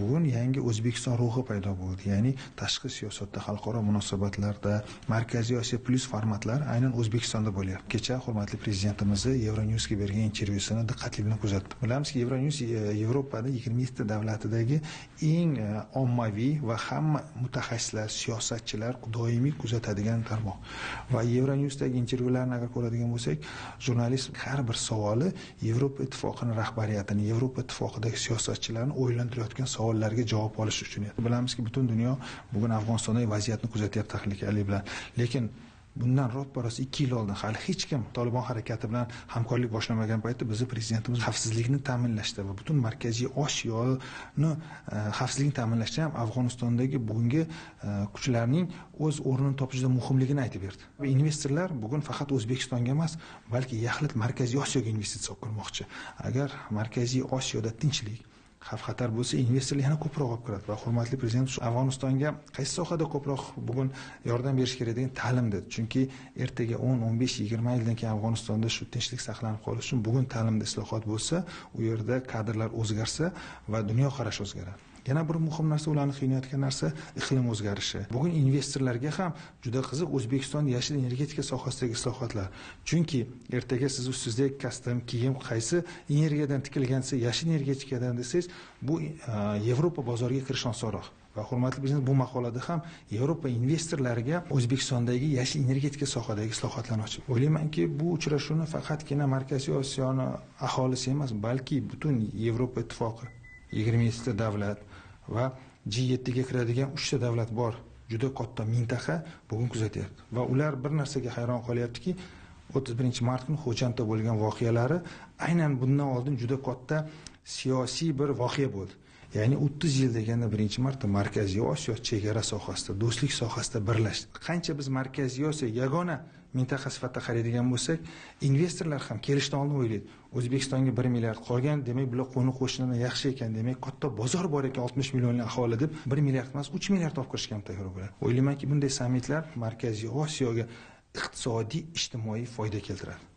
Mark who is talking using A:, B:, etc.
A: bugun yangi O'zbekiston ruhi paydo bo'ldi. Ya'ni tashqi siyosatda, xalqaro munosabatlarda Markaziy Osiyo plus formatlar aynan O'zbekistonda bo'lyapti. Kecha hurmatli prezidentimizni Euronewsga bergan intervyusini diqqatli bilan kuzatdim. Bilamizki, Euronews Yevropada 27 ta davlatidagi eng ommaviy va hamma mutaxassislar, siyosatchilar doimiy kuzatadigan tarmoq. Va Euronewsdagi intervyularni agar ko'radigan bo'lsak, jurnalist har bir savoli Yevropa ittifoqining rahbariyatini, Yevropa ittifoqidagi siyosatchilarni o'ylantirayotgan savollarga javob olish uchun edi. Bilamizki, butun dunyo bugun Afg'onistondagi vaziyatni kuzatyapti tahlikali bilan. Lekin bundan ro'pararosi 2 yil oldin hali hech kim Tolibon harakati bilan hamkorlik boshlamagan paytda bizni prezidentimiz xavfsizlikni ta'minlashda va butun Markaziy Osiyoni xavfsizlikni ta'minlashda ham Afg'onistondagi bugungi kuchlarning o'z o'rnini topishida muhimligini aytib berdi. Va investorlar bugun faqat O'zbekistonga emas, balki yaxlit Markaziy Osiyoga investitsiya qilmoqchi. Agar Markaziy Osiyoda tinchlik, xavf-xatar bo'lsa, investorlar yana ko'proq olib kiradi. Va hurmatli prezident Afg'onistonga qaysi sohada ko'proq bugun yordam berish kerak degan ta'lim dedi. Chunki ertaga 10, 15, 20 yildan keyin Afg'onistonda shu tinchlik saqlanib qolishi uchun bugun ta'limda islohot bo'lsa, u yerda kadrlar o'zgarsa va dunyo qarashi o'zgaradi. Yana bir muhim narsa, ularni qiynayotgan narsa iqlim o'zgarishi. Bugun investorlarga ham juda qiziq O'zbekiston yashil energetika sohasidagi islohotlar. Chunki ertaga siz ustingizda kostyum, kiyim qaysi energiyadan tikilgansa, yashil energetikadan desangiz, bu Yevropa bozoriga kirish osonroq. Va hurmatli prezident bu maqolada ham Yevropa investorlariga O'zbekistondagi yashil energetika sohadagi islohotlarni ochib. O'ylaymanki, bu uchrashuvni faqatgina Markaziy Osiyoni aholisi emas, balki butun Yevropa ittifoqi 27 ta davlat va G7 ga kiradigan 3 ta davlat bor. Juda katta mintaqa bugun kuzatyapti. Va ular bir narsaga hayron qolyaptiki, 31-mart kuni Xo'jandda bo'lgan voqealari aynan bundan oldin juda katta siyosiy bir voqea bo'ldi. Ya'ni 30 yil deganda 1-marta Markaziy Osiyo chegara sohasida, do'stlik sohasida birlashdi. Qancha biz Markaziy Osiyo yagona mintaqa sifatida qaraydigan bo'lsak, investorlar ham kelishdan oldin o'ylaydi. O'zbekistonga 1 milliard qolgan, demak bular qo'ni qo'shnilar yaxshi ekan, demak katta bozor bor ekan, 60 millionli aholi deb 1 milliard emas, 3 milliard olib kirishga ham tayyor bo'ladi. O'ylaymanki, bunday sammitlar Markaziy Osiyoga iqtisodiy, ijtimoiy foyda keltiradi.